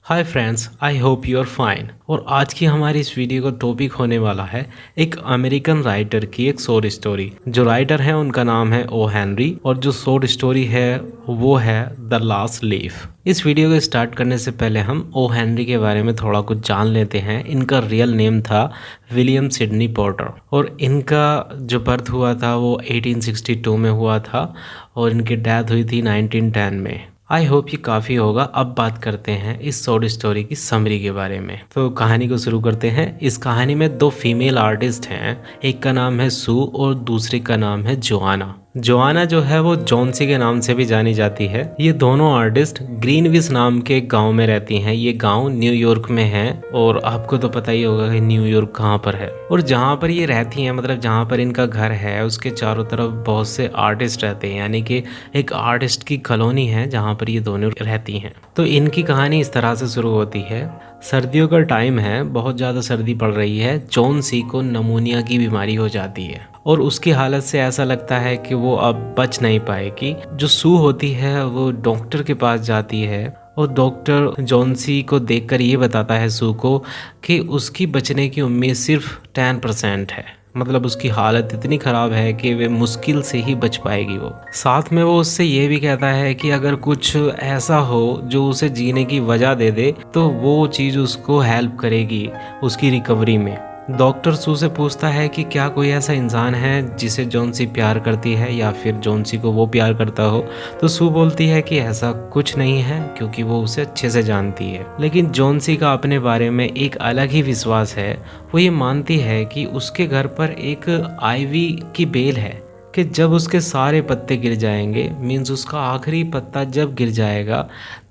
Hi friends, I hope you are fine. और आज की हमारी इस वीडियो का टॉपिक होने वाला है एक अमेरिकन राइटर की एक शॉर्ट स्टोरी। जो राइटर है उनका नाम है ओ हेनरी और जो शॉर्ट स्टोरी है वो है द लास्ट लीफ। इस वीडियो को स्टार्ट करने से पहले हम ओ हेनरी के बारे में थोड़ा कुछ जान लेते हैं। इनका रियल नेम था विलियम सिडनी पोर्टर और इनका जो बर्थ हुआ था वो 1862 में हुआ था और इनकी डेथ हुई थी 1910 में। आई होप ये काफ़ी होगा। अब बात करते हैं इस शॉर्ट स्टोरी की समरी के बारे में। तो कहानी को शुरू करते हैं। इस कहानी में दो फीमेल आर्टिस्ट हैं, एक का नाम है सू और दूसरी का नाम है जोआना। जोआना जो है वो जॉन्सी के नाम से भी जानी जाती है। ये दोनों आर्टिस्ट ग्रीनविच नाम के एक गांव में रहती हैं। ये गांव न्यूयॉर्क में है और आपको तो पता ही होगा कि न्यूयॉर्क कहाँ पर है। और जहाँ पर ये रहती हैं, मतलब जहाँ पर इनका घर है, उसके चारों तरफ बहुत से आर्टिस्ट रहते हैं, यानी कि एक आर्टिस्ट की कॉलोनी है जहाँ पर ये दोनों रहती हैं। तो इनकी कहानी इस तरह से शुरू होती है। सर्दियों का टाइम है, बहुत ज़्यादा सर्दी पड़ रही है। जॉन्सी को नमूनिया की बीमारी हो जाती है और उसकी हालत से ऐसा लगता है कि वो अब बच नहीं पाएगी। जो सू होती है वो डॉक्टर के पास जाती है और डॉक्टर जॉन्सी को देखकर ये बताता है सू को कि उसकी बचने की उम्मीद सिर्फ 10% है। मतलब उसकी हालत इतनी ख़राब है कि वे मुश्किल से ही बच पाएगी। वो साथ में वो उससे ये भी कहता है कि अगर कुछ ऐसा हो जो उसे जीने की वजह दे दे तो वो चीज़ उसको हेल्प करेगी उसकी रिकवरी में। डॉक्टर सू से पूछता है कि क्या कोई ऐसा इंसान है जिसे जॉन्सी प्यार करती है या फिर जॉन्सी को वो प्यार करता हो। तो सू बोलती है कि ऐसा कुछ नहीं है क्योंकि वो उसे अच्छे से जानती है। लेकिन जॉन्सी का अपने बारे में एक अलग ही विश्वास है। वो ये मानती है कि उसके घर पर एक आइवी की बेल है कि जब उसके सारे पत्ते गिर जाएंगे, मीन्स उसका आखिरी पत्ता जब गिर जाएगा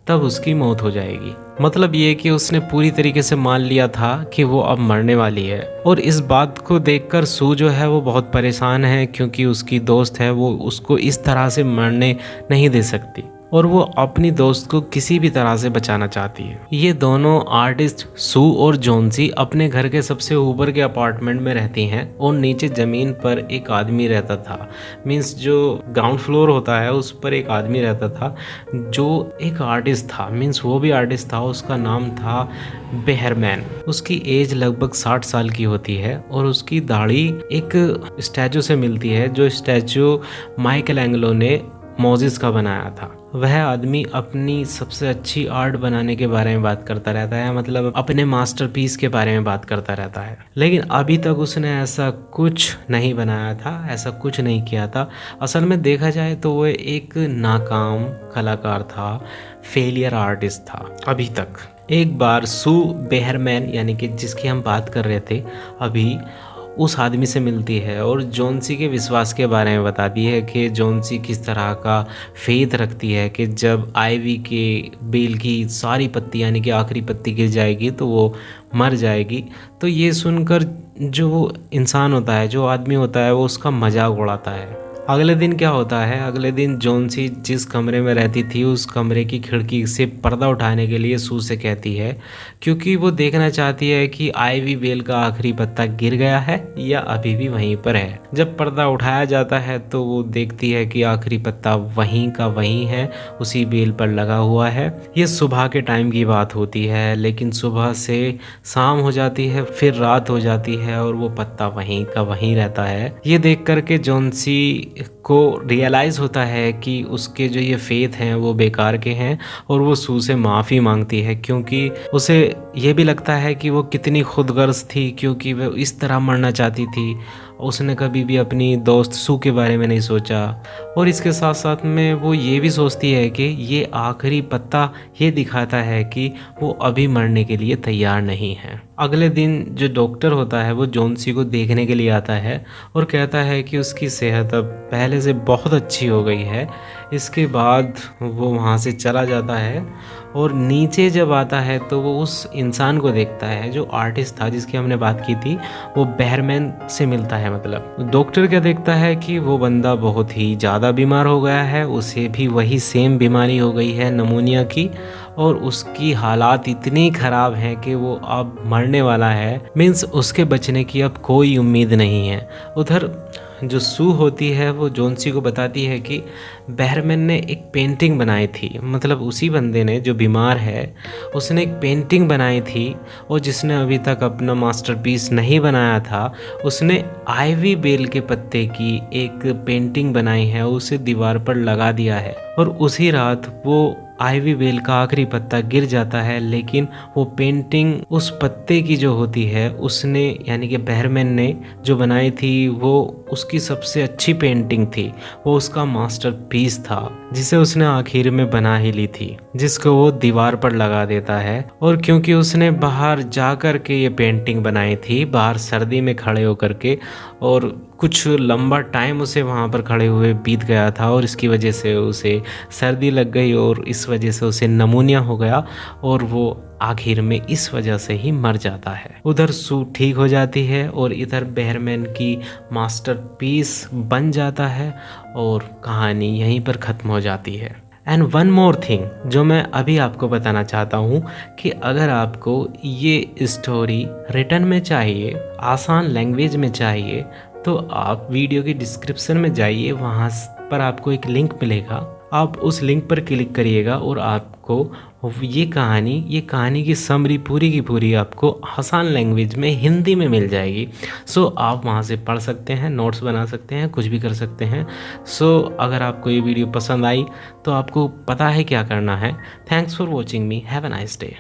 तब उसकी मौत हो जाएगी। मतलब ये कि उसने पूरी तरीके से मान लिया था कि वो अब मरने वाली है। और इस बात को देखकर सू जो है वो बहुत परेशान है क्योंकि उसकी दोस्त है, वो उसको इस तरह से मरने नहीं दे सकती और वो अपनी दोस्त को किसी भी तरह से बचाना चाहती है। ये दोनों आर्टिस्ट सू और जॉन्सी अपने घर के सबसे ऊपर के अपार्टमेंट में रहती हैं और नीचे ज़मीन पर एक आदमी रहता था। मीन्स जो ग्राउंड फ्लोर होता है उस पर एक आदमी रहता था जो एक आर्टिस्ट था। मीन्स वो भी आर्टिस्ट था, उसका नाम था बेहरमैन। उसकी एज लगभग 60 साल की होती है और उसकी दाढ़ी एक स्टैचू से मिलती है जो स्टैचू माइकल एंगलो ने मोजिस का बनाया था। वह आदमी अपनी सबसे अच्छी आर्ट बनाने के बारे में बात करता रहता है, मतलब अपने मास्टरपीस के बारे में बात करता रहता है। लेकिन अभी तक उसने ऐसा कुछ नहीं बनाया था, ऐसा कुछ नहीं किया था। असल में देखा जाए तो वो एक नाकाम कलाकार था, फेलियर आर्टिस्ट था अभी तक। एक बार सू बेहरमैन यानी कि जिसकी हम बात कर रहे थे अभी, उस आदमी से मिलती है और जॉन्सी के विश्वास के बारे में बताती है कि जॉन्सी किस तरह का फेथ रखती है कि जब आइवी के बेल की सारी पत्ती यानी कि आखिरी पत्ती गिर जाएगी तो वो मर जाएगी। तो ये सुनकर जो इंसान होता है, जो आदमी होता है, वो उसका मजाक उड़ाता है। अगले दिन क्या होता है, अगले दिन जॉन्सी जिस कमरे में रहती थी उस कमरे की खिड़की से पर्दा उठाने के लिए सू से कहती है क्योंकि वो देखना चाहती है कि आइवी बेल का आखिरी पत्ता गिर गया है या अभी भी वहीं पर है। जब पर्दा उठाया जाता है तो वो देखती है कि आखिरी पत्ता वहीं का वहीं है, उसी बेल पर लगा हुआ है। ये सुबह के टाइम की बात होती है, लेकिन सुबह से शाम हो जाती है, फिर रात हो जाती है और वो पत्ता वहीं का वहीं रहता है। ये देख करके जॉन्सी को रियलाइज़ होता है कि उसके जो ये फेथ हैं वो बेकार के हैं और वो सू से माफ़ी मांगती है क्योंकि उसे ये भी लगता है कि वो कितनी खुदगर्ज थी क्योंकि वो इस तरह मरना चाहती थी। उसने कभी भी अपनी दोस्त सू के बारे में नहीं सोचा और इसके साथ साथ में वो ये भी सोचती है कि ये आखिरी पत्ता ये दिखाता है कि वो अभी मरने के लिए तैयार नहीं है। अगले दिन जो डॉक्टर होता है वो जॉन्सी को देखने के लिए आता है और कहता है कि उसकी सेहत अब पहले से बहुत अच्छी हो गई है। इसके बाद वो वहाँ से चला जाता है और नीचे जब आता है तो वो उस इंसान को देखता है जो आर्टिस्ट था जिसकी हमने बात की थी, वो बेहरमैन से मिलता है। मतलब डॉक्टर क्या देखता है कि वो बंदा बहुत ही ज़्यादा बीमार हो गया है, उसे भी वही सेम बीमारी हो गई है नमूनिया की और उसकी हालात इतनी ख़राब हैं कि वो अब मरने वाला है। मीन्स उसके बचने की अब कोई उम्मीद नहीं है। उधर जो सू होती है वो जोनसी को बताती है कि बहरमैन ने एक पेंटिंग बनाई थी, मतलब उसी बंदे ने जो बीमार है उसने एक पेंटिंग बनाई थी, और जिसने अभी तक अपना मास्टरपीस नहीं बनाया था उसने आइवी बेल के पत्ते की एक पेंटिंग बनाई है, उसे दीवार पर लगा दिया है। और उसी रात वो आइवी बेल का आखिरी पत्ता गिर जाता है, लेकिन वो पेंटिंग उस पत्ते की जो होती है उसने यानी कि बहरमैन ने जो बनाई थी वो उसकी सबसे अच्छी पेंटिंग थी, वो उसका मास्टरपीस था जिसे उसने आखिर में बना ही ली थी, जिसको वो दीवार पर लगा देता है। और क्योंकि उसने बाहर जा कर के ये पेंटिंग बनाई थी, बाहर सर्दी में खड़े होकर के, और कुछ लंबा टाइम उसे वहाँ पर खड़े हुए बीत गया था और इसकी वजह से उसे सर्दी लग गई और इस वजह से उसे नमूनिया हो गया और वो आखिर में इस वजह से ही मर जाता है। उधर सू ठीक हो जाती है और इधर बहरमैन की मास्टरपीस बन जाता है और कहानी यहीं पर ख़त्म हो जाती है। एंड वन मोर थिंग जो मैं अभी आपको बताना चाहता हूँ कि अगर आपको ये स्टोरी रिटन में चाहिए, आसान लैंग्वेज में चाहिए, तो आप वीडियो के डिस्क्रिप्शन में जाइए, वहाँ पर आपको एक लिंक मिलेगा, आप उस लिंक पर क्लिक करिएगा और आपको ये कहानी की समरी पूरी की पूरी आपको आसान लैंग्वेज में हिंदी में मिल जाएगी। सो आप वहाँ से पढ़ सकते हैं, नोट्स बना सकते हैं, कुछ भी कर सकते हैं। सो अगर आपको ये वीडियो पसंद आई तो आपको पता है क्या करना है। Thanks for watching me, have a nice day.